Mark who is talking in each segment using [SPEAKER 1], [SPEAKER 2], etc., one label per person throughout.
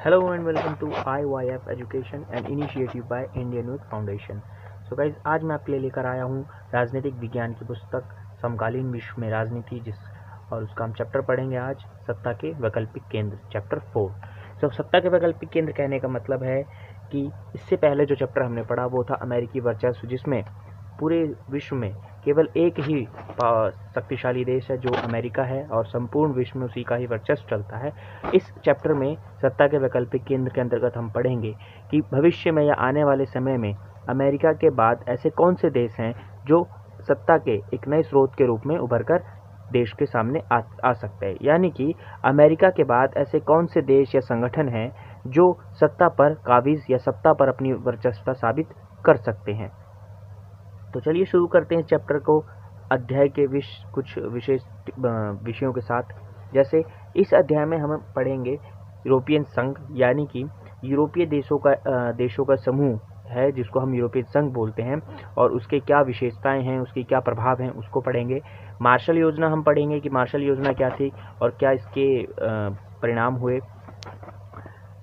[SPEAKER 1] Hello and welcome to IYF Education, an initiative by Indian Youth Foundation. So guys, आज मैं आपके लिए लेकर आया हूँ राजनीतिक विज्ञान की पुस्तक समकालीन विश्व में राजनीति और उसका हम चैप्टर पढ़ेंगे आज, सत्ता के वैकल्पिक केंद्र, चैप्टर 4। तो सत्ता के वैकल्पिक केंद्र कहने का मतलब है कि इससे पहले जो चैप्टर हमने पढ़ा वो था अमेरिकी वर्चस्व, जिसमें पूरे विश्व में केवल एक ही शक्तिशाली देश है जो अमेरिका है और संपूर्ण विश्व में उसी का ही वर्चस्व चलता है। इस चैप्टर में सत्ता के वैकल्पिक केंद्र के अंतर्गत हम पढ़ेंगे कि भविष्य में या आने वाले समय में अमेरिका के बाद ऐसे कौन से देश हैं जो सत्ता के एक नए स्रोत के रूप में उभर कर देश के सामने आ सकते हैं। यानी कि अमेरिका के बाद ऐसे कौन से देश या संगठन हैं जो सत्ता पर काबिज या सत्ता पर अपनी वर्चस्वता साबित कर सकते हैं। तो चलिए शुरू करते हैं चैप्टर को अध्याय के कुछ विशेष विषयों के साथ। जैसे इस अध्याय में हम पढ़ेंगे यूरोपियन संघ, यानी कि यूरोपीय देशों का समूह है जिसको हम यूरोपियन संघ बोलते हैं, और उसके क्या विशेषताएं हैं, उसके क्या प्रभाव हैं, उसको पढ़ेंगे। मार्शल योजना हम पढ़ेंगे कि मार्शल योजना क्या थी और क्या इसके परिणाम हुए।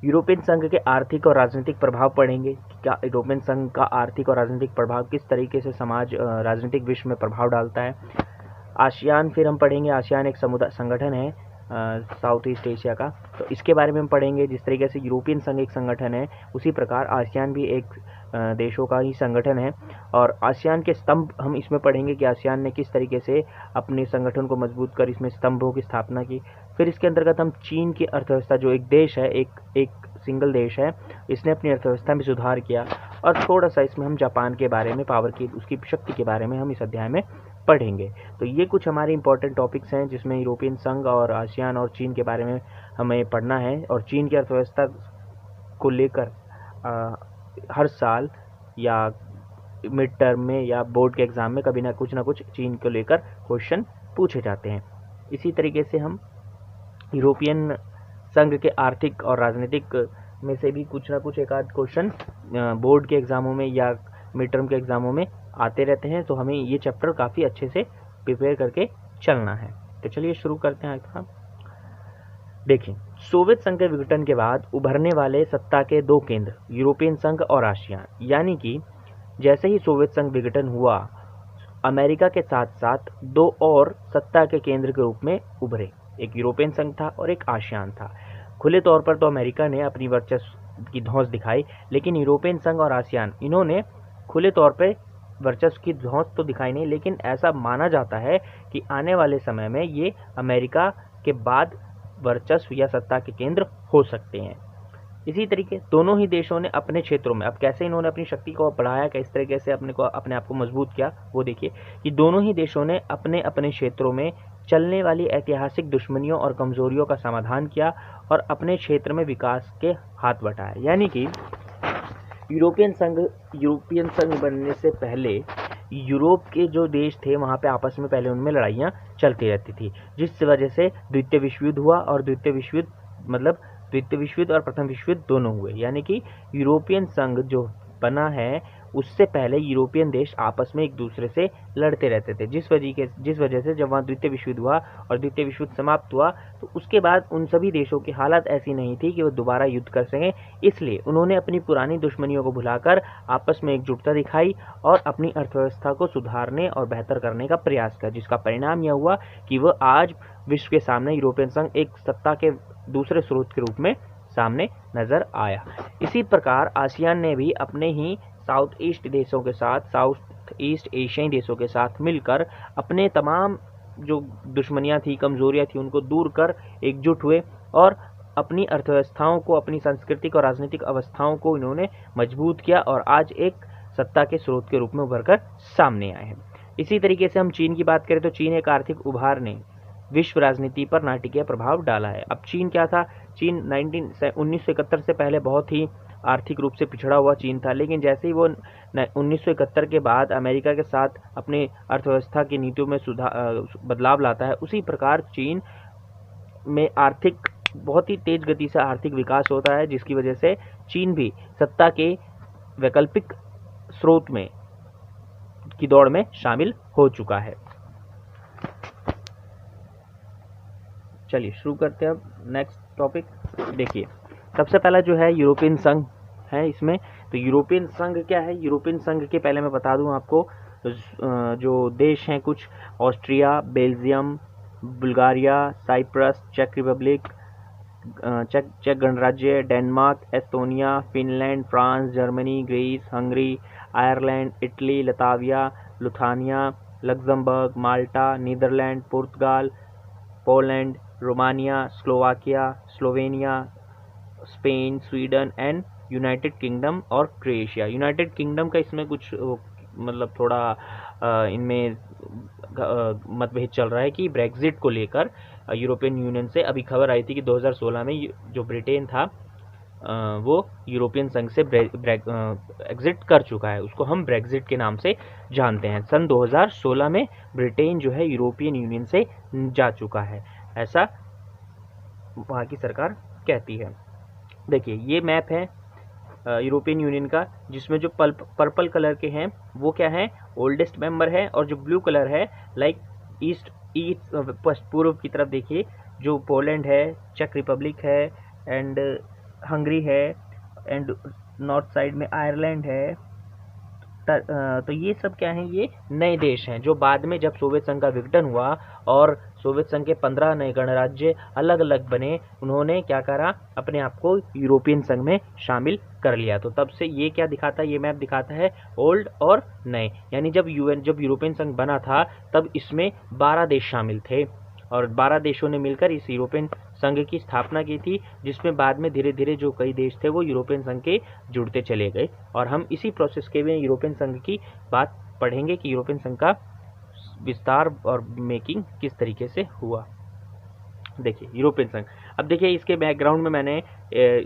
[SPEAKER 1] यूरोपियन संघ के आर्थिक और राजनीतिक प्रभाव पढ़ेंगे, क्या यूरोपियन संघ का आर्थिक और राजनीतिक प्रभाव किस तरीके से समाज राजनीतिक विश्व में प्रभाव डालता है। आसियान फिर हम पढ़ेंगे, आसियान एक संगठन है साउथ ईस्ट एशिया का, तो इसके बारे में हम पढ़ेंगे। जिस तरीके से यूरोपियन संघ एक संगठन है, उसी प्रकार आसियान भी एक देशों का ही संगठन है, और आसियान के स्तंभ हम इसमें पढ़ेंगे कि आसियान ने किस तरीके से अपने संगठन को मजबूत कर इसमें स्तंभों की स्थापना की। फिर इसके अंतर्गत हम चीन की अर्थव्यवस्था, जो एक देश है, एक सिंगल देश है, इसने अपनी अर्थव्यवस्था में सुधार किया, और थोड़ा सा इसमें हम जापान के बारे में, पावर की उसकी शक्ति के बारे में हम इस अध्याय में पढ़ेंगे। तो ये कुछ हमारे इंपॉर्टेंट टॉपिक्स हैं जिसमें यूरोपियन संघ और आसियान और चीन के बारे में हमें पढ़ना है। और चीन की अर्थव्यवस्था को लेकर हर साल या मिड टर्म में या बोर्ड के एग्ज़ाम में कभी ना कुछ चीन को लेकर क्वेश्चन पूछे जाते हैं। इसी तरीके से हम यूरोपियन संघ के आर्थिक और राजनीतिक में से भी कुछ ना कुछ एक आध क्वेश्चन बोर्ड के एग्ज़ामों में या मिड टर्म के एग्ज़ामों में आते रहते हैं, तो हमें ये चैप्टर काफ़ी अच्छे से प्रिपेयर करके चलना है। तो चलिए शुरू करते हैं। देखिए, सोवियत संघ के विघटन के बाद उभरने वाले सत्ता के दो केंद्र, यूरोपियन संघ और आसियान। यानी कि जैसे ही सोवियत संघ विघटन हुआ, अमेरिका के साथ साथ दो और सत्ता के केंद्र के रूप में उभरे, एक यूरोपियन संघ था और एक आसियान था। खुले तौर पर तो अमेरिका ने अपनी वर्चस्व की धौंस दिखाई, लेकिन यूरोपियन संघ और आसियान, इन्होंने खुले तौर पर वर्चस्व की धौंस तो दिखाई नहीं, लेकिन ऐसा माना जाता है कि आने वाले समय में ये अमेरिका के बाद वर्चस्व या सत्ता के केंद्र हो सकते हैं। इसी तरीके दोनों ही देशों ने अपने क्षेत्रों में, अब कैसे इन्होंने अपनी शक्ति को बढ़ाया, किस तरीके से अपने आप को मजबूत किया, वो देखिए कि दोनों ही देशों ने अपने अपने क्षेत्रों में चलने वाली ऐतिहासिक दुश्मनियों और कमजोरियों का समाधान किया और अपने क्षेत्र में विकास के हाथ बटाए। यानी कि यूरोपियन संघ बनने से पहले यूरोप के जो देश थे वहाँ पे आपस में पहले उनमें लड़ाइयाँ चलती रहती थी, जिस वजह से द्वितीय विश्व युद्ध हुआ, और द्वितीय विश्व युद्ध और प्रथम विश्व युद्ध दोनों हुए। यानी कि यूरोपियन संघ जो बना है उससे पहले यूरोपियन देश आपस में एक दूसरे से लड़ते रहते थे, जिस वजह से जब वहाँ द्वितीय विश्व युद्ध हुआ और द्वितीय विश्व युद्ध समाप्त हुआ, तो उसके बाद उन सभी देशों की हालत ऐसी नहीं थी कि वो दोबारा युद्ध कर सकें। इसलिए उन्होंने अपनी पुरानी दुश्मनियों को भुलाकर आपस में एकजुटता दिखाई और अपनी अर्थव्यवस्था को सुधारने और बेहतर करने का प्रयास किया, जिसका परिणाम यह हुआ कि वह आज विश्व के सामने यूरोपियन संघ एक सत्ता के दूसरे स्रोत के रूप में सामने नजर आया। इसी प्रकार आसियान ने भी अपने ही साउथ ईस्ट एशियाई देशों के साथ मिलकर अपने तमाम जो दुश्मनियां थी, कमजोरियां थी, उनको दूर कर एकजुट हुए और अपनी अर्थव्यवस्थाओं को, अपनी सांस्कृतिक और राजनीतिक अवस्थाओं को इन्होंने मजबूत किया और आज एक सत्ता के स्रोत के रूप में उभरकर सामने आए हैं। इसी तरीके से हम चीन की बात करें तो चीन एक आर्थिक उभार ने विश्व राजनीति पर नाटकीय प्रभाव डाला है। अब चीन क्या था? चीन 1971 से पहले बहुत ही आर्थिक रूप से पिछड़ा हुआ चीन था, लेकिन जैसे ही वो 1971 के बाद अमेरिका के साथ अपने अर्थव्यवस्था की नीतियों में बदलाव लाता है, उसी प्रकार चीन में आर्थिक बहुत ही तेज गति से आर्थिक विकास होता है, जिसकी वजह से चीन भी सत्ता के वैकल्पिक स्रोत में की दौड़ में शामिल हो चुका है। चलिए शुरू करते हैं अब नेक्स्ट टॉपिक। देखिए, सबसे पहला जो है यूरोपियन संघ है इसमें। तो यूरोपियन संघ क्या है? यूरोपियन संघ के पहले मैं बता दूं आपको, जो देश हैं कुछ: Austria, Belgium, Bulgaria, Cyprus, check Republic, check गणराज्य, Denmark, Estonia, Finland, France, Germany, Greece, Hungary, Ireland, Italy, Latvia, Lithuania, Luxembourg, Malta, Netherlands, Portugal, Poland, Romania, Slovakia, Slovenia, Spain, Sweden and United kingdom और क्रोएशिया। यूनाइटेड किंगडम का इसमें कुछ मतलब थोड़ा इनमें मतभेद चल रहा है कि ब्रेग्जिट को लेकर यूरोपियन यूनियन से अभी खबर आई थी कि 2016 में जो ब्रिटेन था वो यूरोपियन संघ से एग्जिट कर चुका है। उसको हम ब्रेग्जिट के नाम से जानते हैं। सन 2016 में ब्रिटेन जो है यूरोपियन यूनियन से जा चुका है, ऐसा वहाँ की सरकार कहती है। देखिए ये मैप है यूरोपियन यूनियन का, जिसमें जो पर्पल कलर के हैं वो क्या है? ओल्डेस्ट मेंबर है, और जो ब्लू कलर है लाइक ईस्ट पूर्व की तरफ देखिए, जो पोलैंड है, चेक रिपब्लिक है एंड हंगरी है, एंड नॉर्थ साइड में आयरलैंड है। तो ये सब क्या हैं? ये नए देश हैं जो बाद में जब सोवियत संघ का विघटन हुआ और सोवियत संघ के 15 नए गणराज्य अलग अलग बने, उन्होंने क्या करा? अपने आप को यूरोपियन संघ में शामिल कर लिया। तो तब से ये क्या दिखाता है? ये मैप दिखाता है ओल्ड और नए। यानी जब यूरोपियन संघ बना था तब इसमें 12 देश शामिल थे, और 12 देशों ने मिलकर इस यूरोपियन संघ की स्थापना की थी, जिसमें बाद में धीरे धीरे जो कई देश थे वो यूरोपियन संघ के जुड़ते चले गए। और हम इसी प्रोसेस के में यूरोपियन संघ की बात पढ़ेंगे कि यूरोपियन संघ का विस्तार और मेकिंग किस तरीके से हुआ। देखिए यूरोपियन संघ, अब देखिए इसके बैकग्राउंड में मैंने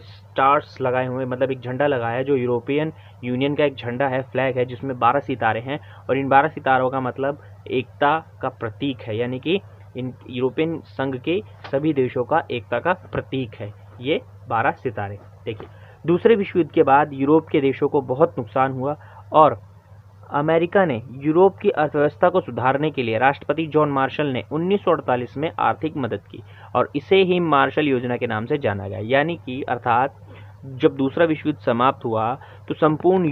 [SPEAKER 1] स्टार्स लगाए हुए, मतलब एक झंडा लगाया है जो यूरोपियन यूनियन का एक झंडा है, फ्लैग है, जिसमें 12 सितारे हैं, और इन 12 सितारों का मतलब एकता का प्रतीक है, यानी कि इन यूरोपियन संघ के सभी देशों का एकता का प्रतीक है ये 12 सितारे। देखिए दूसरे विश्व युद्ध के बाद यूरोप के देशों को बहुत नुकसान हुआ, और अमेरिका ने यूरोप की अर्थव्यवस्था को सुधारने के लिए राष्ट्रपति जॉन मार्शल ने 1948 में आर्थिक मदद की, और इसे ही मार्शल योजना के नाम से जाना गया। यानी कि अर्थात जब दूसरा विश्व युद्ध समाप्त हुआ तो संपूर्ण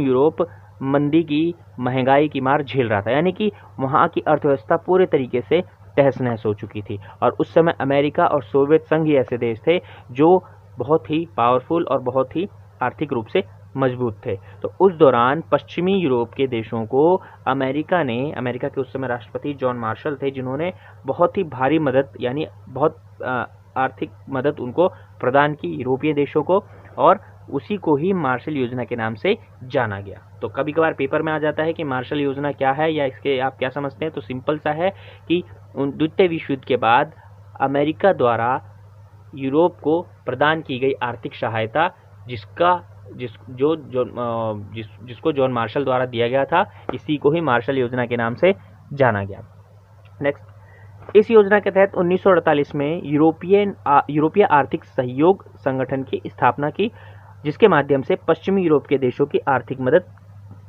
[SPEAKER 1] यूरोप मंदी की, महंगाई की मार झेल रहा था, यानी कि वहाँ की अर्थव्यवस्था पूरे तरीके से तहस नहस हो चुकी थी। और उस समय अमेरिका और सोवियत संघ ही ऐसे देश थे जो बहुत ही पावरफुल और बहुत ही आर्थिक रूप से मजबूत थे। तो उस दौरान पश्चिमी यूरोप के देशों को अमेरिका के उस समय राष्ट्रपति जॉन मार्शल थे, जिन्होंने बहुत ही भारी मदद, यानी बहुत आर्थिक मदद उनको प्रदान की यूरोपीय देशों को, और उसी को ही मार्शल योजना के नाम से जाना गया। तो कभी कभार पेपर में आ जाता है कि मार्शल योजना क्या है या इसके आप क्या समझते हैं। तो सिंपल सा है कि द्वितीय विश्व युद्ध के बाद अमेरिका द्वारा यूरोप को प्रदान की गई आर्थिक सहायता, जिसको जॉन मार्शल द्वारा दिया गया था, इसी को ही मार्शल योजना के नाम से जाना गया। नेक्स्ट, इस योजना के तहत 1948 में यूरोपीय आर्थिक सहयोग संगठन की स्थापना की, जिसके माध्यम से पश्चिमी यूरोप के देशों की आर्थिक मदद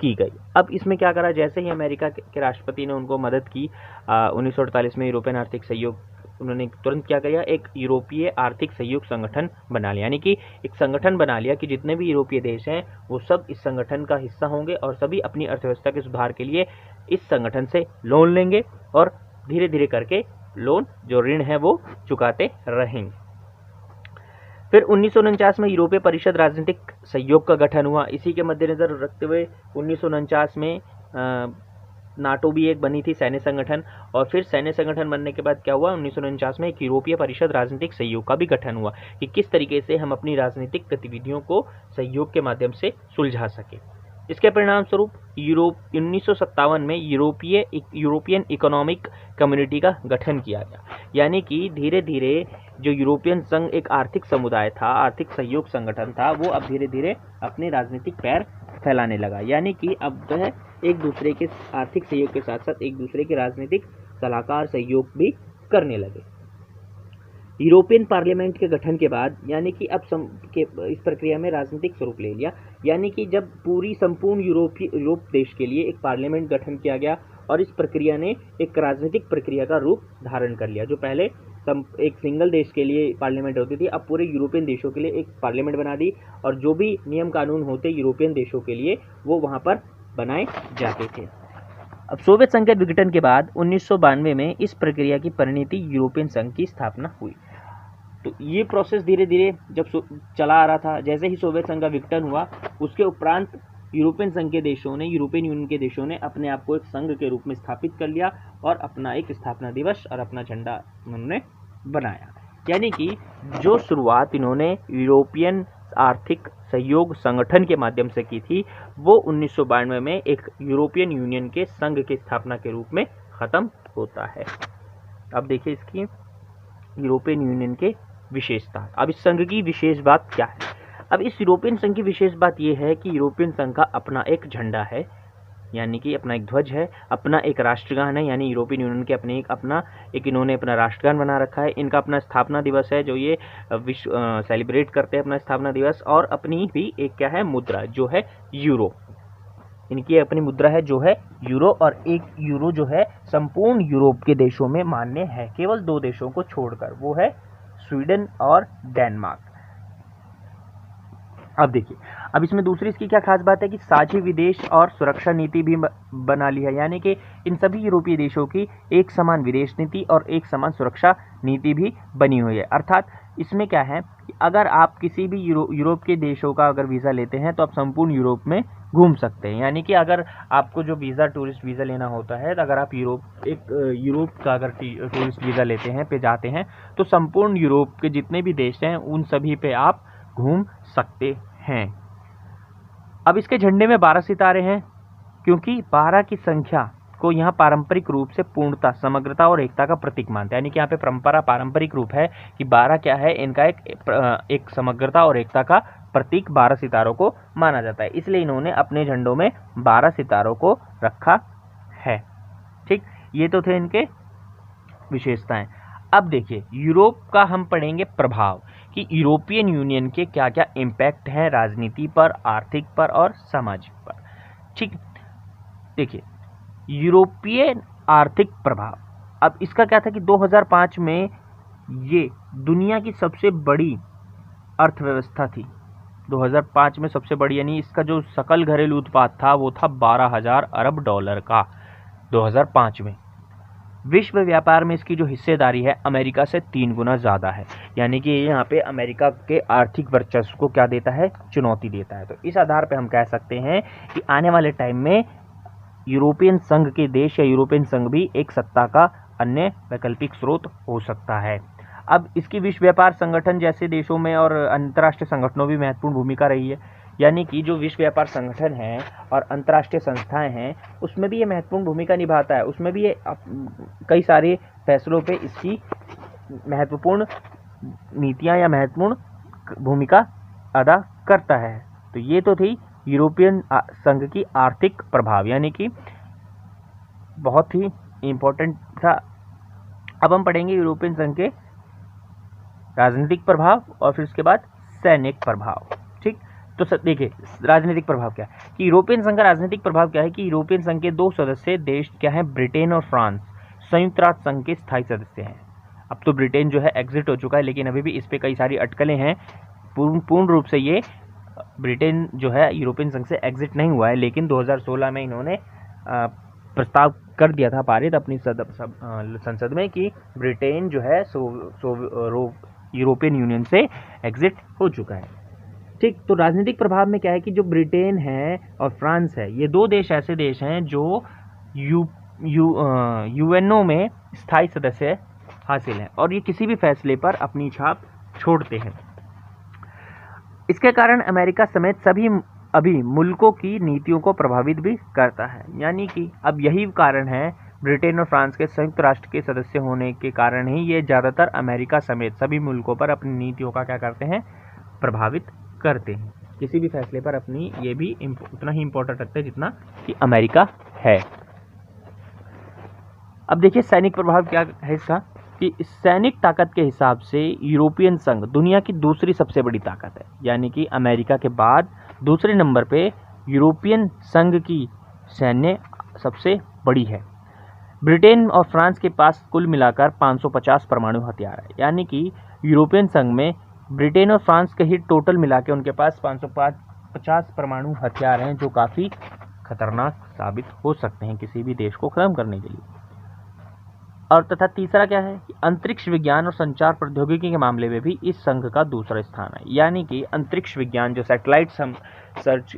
[SPEAKER 1] की गई। अब इसमें क्या करा? जैसे ही अमेरिका के राष्ट्रपति ने उनको मदद की 1948 में यूरोपियन आर्थिक सहयोग, उन्होंने तुरंत क्या किया? एक यूरोपीय आर्थिक सहयोग संगठन बना लिया, यानी कि एक संगठन बना लिया कि जितने भी यूरोपीय देश हैं वो सब इस संगठन का हिस्सा होंगे, और सभी अपनी अर्थव्यवस्था के सुधार के लिए इस संगठन से लोन लेंगे, और धीरे धीरे करके लोन, जो ऋण है, वो चुकाते रहेंगे। फिर 1949 में यूरोपीय परिषद राजनीतिक सहयोग का गठन हुआ। इसी के मद्देनजर रखते हुए 1949 में नाटो भी एक बनी थी, सैन्य संगठन। और फिर सैन्य संगठन बनने के बाद क्या हुआ? 1949 में एक यूरोपीय परिषद राजनीतिक सहयोग का भी गठन हुआ कि किस तरीके से हम अपनी राजनीतिक गतिविधियों को सहयोग के माध्यम से सुलझा सके। इसके परिणाम स्वरूप 1957 में यूरोपियन इकोनॉमिक कम्युनिटी का गठन किया गया, यानी कि धीरे धीरे जो यूरोपियन संघ एक आर्थिक समुदाय था, आर्थिक सहयोग संगठन था, वो अब धीरे धीरे अपने राजनीतिक पैर फैलाने लगा, यानी कि अब वह एक दूसरे के आर्थिक सहयोग के साथ साथ एक दूसरे के राजनीतिक सलाहकार सहयोग भी करने लगे। यूरोपियन पार्लियामेंट के गठन के बाद, यानी कि अब इस प्रक्रिया में राजनीतिक स्वरूप ले लिया, यानी कि जब संपूर्ण यूरोप देश के लिए एक पार्लियामेंट गठन किया गया, और इस प्रक्रिया ने एक राजनीतिक प्रक्रिया का रूप धारण कर लिया। जो पहले एक सिंगल देश के लिए पार्लियामेंट होती थी, अब पूरे यूरोपियन देशों के लिए एक पार्लियामेंट बना दी, और जो भी नियम कानून होते यूरोपियन देशों के लिए वो वहाँ पर बनाए जाते थे। अब सोवियत संघ के विघटन के बाद 1992 में इस प्रक्रिया की परिणति यूरोपियन संघ की स्थापना हुई। तो ये प्रोसेस धीरे धीरे जब चला आ रहा था, जैसे ही सोवियत संघ का विघटन हुआ उसके उपरांत यूरोपियन संघ के देशों ने, यूरोपियन यूनियन के देशों ने अपने आप को एक संघ के रूप में स्थापित कर लिया और अपना एक स्थापना दिवस और अपना झंडा उन्होंने बनाया। यानी कि जो शुरुआत इन्होंने यूरोपियन आर्थिक सहयोग संगठन के माध्यम से की थी वो 1992 में एक यूरोपियन यूनियन के संघ की स्थापना के रूप में खत्म होता है। अब देखिए इसकी यूरोपियन यूनियन के विशेषता। अब इस संघ की विशेष बात क्या है? अब इस यूरोपियन संघ की विशेष बात यह है कि यूरोपियन संघ का अपना एक झंडा है, यानी कि अपना एक ध्वज है, अपना एक राष्ट्रगान है, यानी यूरोपियन यूनियन के अपने इन्होंने अपना राष्ट्रगान बना रखा है। इनका अपना स्थापना दिवस है जो ये विश्व सेलिब्रेट करते हैं अपना स्थापना दिवस, और अपनी भी एक क्या है मुद्रा जो है यूरो। इनकी अपनी मुद्रा है जो है यूरो, और एक यूरो जो है संपूर्ण यूरोप के देशों में मान्य है, केवल 2 देशों को छोड़कर, वो है स्वीडन और डेनमार्क। अब देखिए, अब इसमें दूसरी इसकी क्या खास बात है कि साझी विदेश और सुरक्षा नीति भी बना ली है, यानी कि इन सभी यूरोपीय देशों की एक समान विदेश नीति और एक समान सुरक्षा नीति भी बनी हुई है। अर्थात इसमें क्या है कि अगर आप किसी भी यूरोप के देशों का अगर वीज़ा लेते हैं तो आप संपूर्ण यूरोप में घूम सकते हैं। यानी कि अगर आपको जो वीज़ा टूरिस्ट वीज़ा लेना होता है, तो अगर आप यूरोप का अगर टूरिस्ट वीज़ा लेते हैं पे जाते हैं तो संपूर्ण यूरोप के जितने भी देश हैं उन सभी पे आप घूम सकते हैं। अब इसके झंडे में 12 सितारे हैं, क्योंकि 12 की संख्या को यहाँ पारंपरिक रूप से पूर्णता, समग्रता और एकता का प्रतीक मानते हैं। यानी कि यहाँ पे पारंपरिक रूप है कि 12 क्या है, इनका एक समग्रता और एकता का प्रतीक 12 सितारों को माना जाता है, इसलिए इन्होंने अपने झंडों में 12 सितारों को रखा है। ठीक, ये तो थे इनके विशेषताएं। अब देखिए यूरोप का हम पढ़ेंगे प्रभाव कि यूरोपियन यूनियन के क्या क्या इम्पैक्ट हैं राजनीति पर, आर्थिक पर और सामाजिक पर। ठीक, देखिए यूरोपियन आर्थिक प्रभाव। अब इसका क्या था कि 2005 में ये दुनिया की सबसे बड़ी अर्थव्यवस्था थी। 2005 में सबसे बड़ी, यानी इसका जो सकल घरेलू उत्पाद था वो था 12,000 अरब डॉलर का 2005 में। विश्व व्यापार में इसकी जो हिस्सेदारी है अमेरिका से 3 गुना ज़्यादा है, यानी कि यहाँ पे अमेरिका के आर्थिक वर्चस्व को क्या देता है, चुनौती देता है। तो इस आधार पे हम कह सकते हैं कि आने वाले टाइम में यूरोपियन संघ के देश या यूरोपियन संघ भी एक सत्ता का अन्य वैकल्पिक स्रोत हो सकता है। अब इसकी विश्व व्यापार संगठन जैसे देशों में और अंतर्राष्ट्रीय संगठनों भी महत्वपूर्ण भूमिका रही है, यानी कि जो विश्व व्यापार संगठन है और अंतर्राष्ट्रीय संस्थाएं हैं उसमें भी ये महत्वपूर्ण भूमिका निभाता है। उसमें भी ये कई सारे फैसलों पे इसकी महत्वपूर्ण नीतियां या महत्वपूर्ण भूमिका अदा करता है। तो ये तो थी यूरोपियन संघ की आर्थिक प्रभाव, यानी कि बहुत ही इम्पोर्टेंट था। अब हम पढ़ेंगे यूरोपियन संघ के राजनीतिक प्रभाव और फिर उसके बाद सैनिक प्रभाव। ठीक, तो देखिए राजनीतिक प्रभाव क्या है कि यूरोपियन संघ का राजनीतिक प्रभाव क्या है कि यूरोपियन संघ के 2 सदस्य देश क्या है, ब्रिटेन और फ्रांस संयुक्त राष्ट्र संघ के स्थायी सदस्य हैं। अब तो ब्रिटेन जो है एग्जिट हो चुका है, लेकिन अभी भी इस पे कई सारी अटकलें हैं। पूर्ण रूप से ये ब्रिटेन जो है यूरोपियन संघ से एग्जिट नहीं हुआ है, लेकिन 2016 में इन्होंने प्रस्ताव कर दिया था पारित अपनी संसद में कि ब्रिटेन जो है यूरोपियन यूनियन से एग्जिट हो चुका है। ठीक, तो राजनीतिक प्रभाव में क्या है कि जो ब्रिटेन है और फ्रांस है, ये 2 देश ऐसे देश हैं जो यूएनओ में स्थायी सदस्य हासिल हैं और ये किसी भी फैसले पर अपनी छाप छोड़ते हैं। इसके कारण अमेरिका समेत सभी अभी मुल्कों की नीतियों को प्रभावित भी करता है। यानी कि अब यही कारण है, ब्रिटेन और फ्रांस के संयुक्त राष्ट्र के सदस्य होने के कारण ही ये ज़्यादातर अमेरिका समेत सभी मुल्कों पर अपनी नीतियों का क्या करते हैं, प्रभावित करते हैं। किसी भी फैसले पर अपनी ये भी उतना ही इम्पोर्टेंट रखते हैं जितना कि अमेरिका है। अब देखिए सैनिक प्रभाव क्या है इसका कि सैनिक ताकत के हिसाब से यूरोपियन संघ दुनिया की दूसरी सबसे बड़ी ताकत है, यानी कि अमेरिका के बाद दूसरे नंबर पे यूरोपियन संघ की सैन्य सबसे बड़ी है। ब्रिटेन और फ्रांस के पास कुल मिलाकर 550 परमाणु हथियार है, यानी कि यूरोपियन संघ में ब्रिटेन और फ्रांस के ही टोटल मिला के उनके पास 550 परमाणु हथियार हैं, जो काफ़ी खतरनाक साबित हो सकते हैं किसी भी देश को खत्म करने के लिए। और तथा तीसरा क्या है कि अंतरिक्ष विज्ञान और संचार प्रौद्योगिकी के मामले में भी इस संघ का दूसरा स्थान है, यानी कि अंतरिक्ष विज्ञान, जो सैटेलाइट्स हम सर्च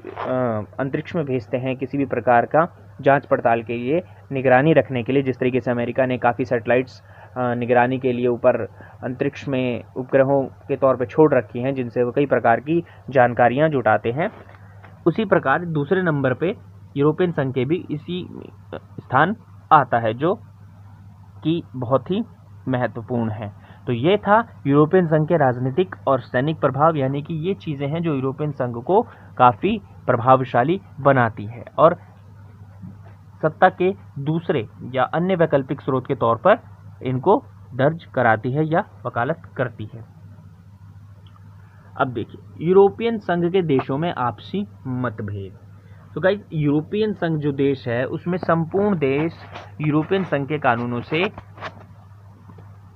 [SPEAKER 1] अंतरिक्ष में भेजते हैं किसी भी प्रकार का जांच पड़ताल के लिए, निगरानी रखने के लिए, जिस तरीके से अमेरिका ने काफ़ी सैटेलाइट्स निगरानी के लिए ऊपर अंतरिक्ष में उपग्रहों के तौर पे छोड़ रखी हैं, जिनसे वो कई प्रकार की जानकारियां जुटाते हैं, उसी प्रकार दूसरे नंबर पे यूरोपियन संघ के भी इसी स्थान आता है, जो कि बहुत ही महत्वपूर्ण है। तो ये था यूरोपियन संघ के राजनीतिक और सैनिक प्रभाव, यानी कि ये चीज़ें हैं जो यूरोपियन संघ को काफ़ी प्रभावशाली बनाती है और सत्ता के दूसरे या अन्य वैकल्पिक स्रोत के तौर पर इनको दर्ज कराती है या वकालत करती है। अब देखिए यूरोपियन संघ के देशों में आपसी मतभेद। तो गाइस, यूरोपियन संघ जो देश है उसमें संपूर्ण देश यूरोपियन संघ के कानूनों से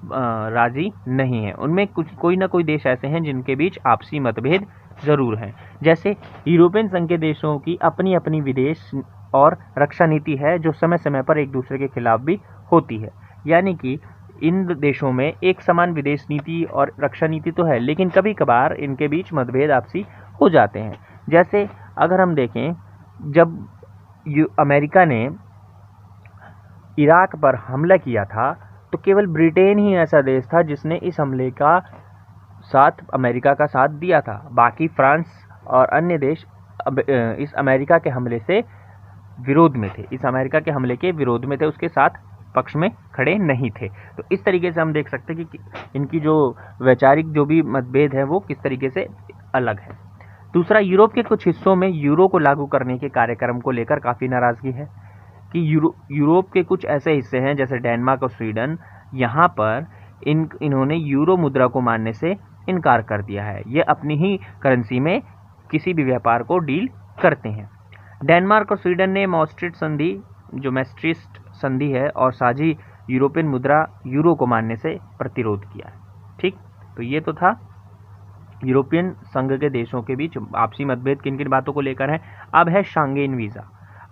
[SPEAKER 1] राजी नहीं है। उनमें कोई ना कोई देश ऐसे हैं जिनके बीच आपसी मतभेद जरूर हैं। जैसे यूरोपियन संघ के देशों की अपनी अपनी विदेश और रक्षा नीति है, जो समय समय पर एक दूसरे के खिलाफ भी होती है। यानी कि इन देशों में एक समान विदेश नीति और रक्षा नीति तो है, लेकिन कभी कभार इनके बीच मतभेद आपसी हो जाते हैं। जैसे अगर हम देखें, जब अमेरिका ने इराक पर हमला किया था तो केवल ब्रिटेन ही ऐसा देश था जिसने इस हमले का साथ अमेरिका का साथ दिया था। बाकी फ्रांस और अन्य देश इस अमेरिका के हमले से विरोध में थे, इस अमेरिका के हमले के विरोध में थे, उसके साथ पक्ष में खड़े नहीं थे। तो इस तरीके से हम देख सकते हैं कि इनकी जो वैचारिक जो भी मतभेद है वो किस तरीके से अलग है। दूसरा, यूरोप के कुछ हिस्सों में यूरो को लागू करने के कार्यक्रम को लेकर काफ़ी नाराज़गी है कि यूरोप के कुछ ऐसे हिस्से हैं जैसे डेनमार्क और स्वीडन, यहाँ पर इन्होंने यूरो मुद्रा को मानने से इनकार कर दिया है। ये अपनी ही करेंसी में किसी भी व्यापार को डील करते हैं। डेनमार्क और स्वीडन ने मैस्ट्रिक्ट संधि, जो मैस्ट्रिक्ट संधि है, और साझी यूरोपियन मुद्रा यूरो को मानने से प्रतिरोध किया है। ठीक, तो ये तो था यूरोपियन संघ के देशों के बीच आपसी मतभेद किन किन बातों को लेकर है। अब है शांगेन वीज़ा।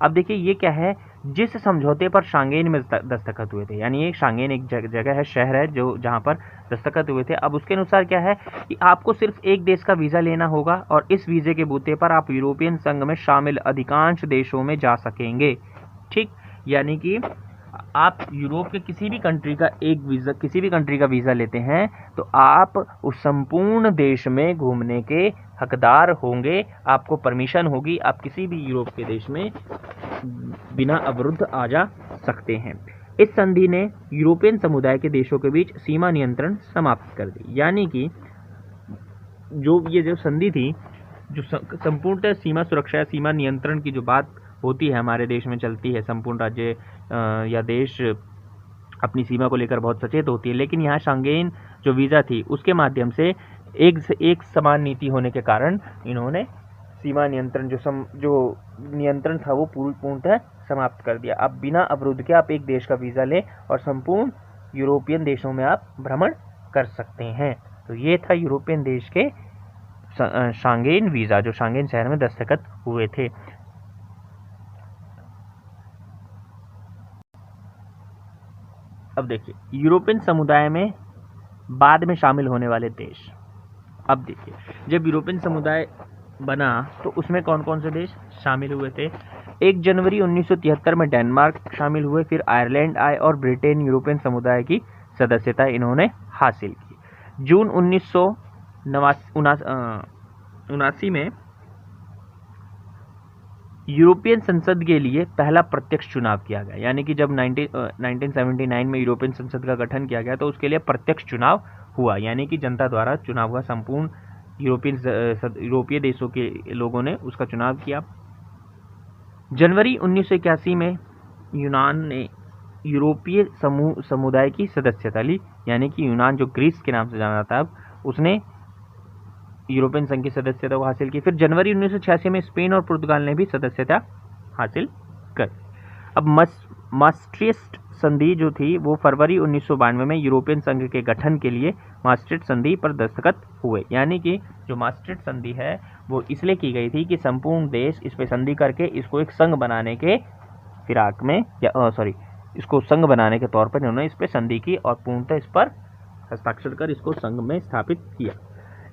[SPEAKER 1] अब देखिए ये क्या है, जिस समझौते पर शांगेन में दस्तखत हुए थे, यानी ये शांगेन एक जगह है, शहर है जो जहाँ पर दस्तखत हुए थे। अब उसके अनुसार क्या है कि आपको सिर्फ एक देश का वीज़ा लेना होगा और इस वीज़े के बूते पर आप यूरोपियन संघ में शामिल अधिकांश देशों में जा सकेंगे। ठीक, यानी कि आप यूरोप के किसी भी कंट्री का वीज़ा लेते हैं तो आप उस संपूर्ण देश में घूमने के हकदार होंगे, आपको परमिशन होगी, आप किसी भी यूरोप के देश में बिना अवरुद्ध आ जा सकते हैं। इस संधि ने यूरोपियन समुदाय के देशों के बीच सीमा नियंत्रण समाप्त कर दी। यानी कि जो संधि थी, जो संपूर्णतः सीमा सुरक्षा या सीमा नियंत्रण की जो बात होती है हमारे देश में चलती है, संपूर्ण राज्य या देश अपनी सीमा को लेकर बहुत सचेत होती है, लेकिन यहाँ शांगेन जो वीज़ा थी उसके माध्यम से एक समान नीति होने के कारण इन्होंने सीमा नियंत्रण जो नियंत्रण था वो पूर्णतः समाप्त कर दिया। अब बिना अवरुद्ध के आप एक देश का वीज़ा लें और संपूर्ण यूरोपियन देशों में आप भ्रमण कर सकते हैं। तो ये था यूरोपियन देश के शांगेन वीज़ा, जो शांगेन शहर में दस्तखत हुए थे। अब देखिए यूरोपियन समुदाय में बाद में शामिल होने वाले देश। अब देखिए जब यूरोपियन समुदाय बना तो उसमें कौन कौन से देश शामिल हुए थे। 1 जनवरी 1973 में डेनमार्क शामिल हुए, फिर आयरलैंड आए और ब्रिटेन यूरोपियन समुदाय की सदस्यता इन्होंने हासिल की। जून 1979 में यूरोपियन संसद के लिए पहला प्रत्यक्ष चुनाव किया गया। यानी कि जब 1979 में यूरोपियन संसद का गठन किया गया तो उसके लिए प्रत्यक्ष चुनाव हुआ, यानी कि जनता द्वारा चुनाव हुआ। संपूर्ण यूरोपीय देशों के लोगों ने उसका चुनाव किया। जनवरी 1981 में यूनान ने यूरोपीय समुदाय की सदस्यता ली, यानी कि यूनान जो ग्रीस के नाम से जाना जाता है अब, उसने यूरोपियन संघ की सदस्यता को हासिल की। फिर जनवरी 1986 में स्पेन और पुर्तगाल ने भी सदस्यता हासिल कर। अब maastricht संधि जो थी वो फरवरी 1992 में यूरोपियन संघ के गठन के लिए maastricht संधि पर दस्तखत हुए। यानी कि जो maastricht संधि है वो इसलिए की गई थी कि संपूर्ण देश इस पे संधि करके इसको एक संघ बनाने के फिराक में इसको संघ बनाने के तौर पर इन्होंने इस पे संधि की और पूर्णतः इस पर हस्ताक्षर कर इसको संघ में स्थापित किया।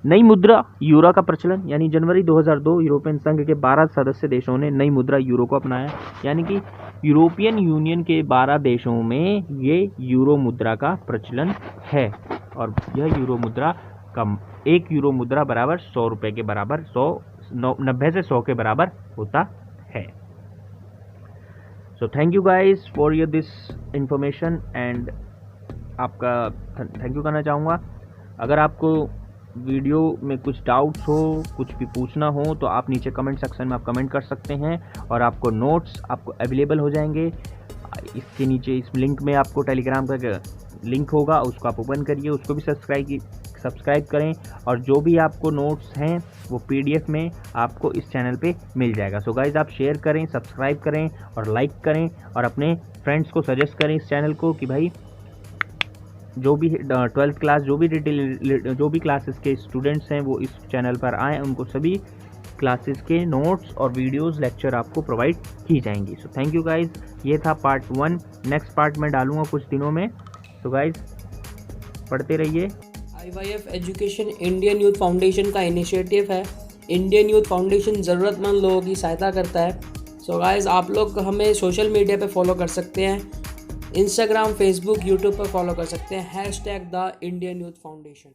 [SPEAKER 1] नई मुद्रा यूरो का प्रचलन, यानी जनवरी 2002 यूरोपियन संघ के 12 सदस्य देशों ने नई मुद्रा यूरो को अपनाया। यानी कि यूरोपियन यूनियन के 12 देशों में ये यूरो मुद्रा का प्रचलन है और यह यूरो मुद्रा का 1 यूरो मुद्रा बराबर 100 रुपये के बराबर 90 से 100 के बराबर होता है। So thank you guys for your this information and आपका थैंक यू करना चाहूँगा। अगर आपको वीडियो में कुछ डाउट्स हो, कुछ भी पूछना हो तो आप नीचे कमेंट सेक्शन में आप कमेंट कर सकते हैं और आपको नोट्स आपको अवेलेबल हो जाएंगे। इसके नीचे इस लिंक में आपको टेलीग्राम का लिंक होगा, उसको आप ओपन करिए, उसको भी सब्सक्राइब करें और जो भी आपको नोट्स हैं वो PDF में आपको इस चैनल पे मिल जाएगा। सो गाइज आप शेयर करें, सब्सक्राइब करें और लाइक करें और अपने फ्रेंड्स को सजेस्ट करें इस चैनल को कि भाई जो भी 12th क्लास जो भी क्लासेस के स्टूडेंट्स हैं वो इस चैनल पर आएँ, उनको सभी क्लासेस के नोट्स और वीडियोस लेक्चर आपको प्रोवाइड की जाएंगी। सो थैंक यू गाइज, ये था पार्ट 1। नेक्स्ट पार्ट में डालूंगा कुछ दिनों में। तो गाइज पढ़ते रहिए।
[SPEAKER 2] IYF education Indian youth foundation का इनिशिएटिव है। इंडियन यूथ फाउंडेशन ज़रूरतमंद लोगों की सहायता करता है। सो गाइज आप लोग हमें सोशल मीडिया पे फॉलो कर सकते हैं, इंस्टाग्राम, फेसबुक, यूट्यूब पर फॉलो कर सकते हैं #द इंडियन यूथ फाउंडेशन।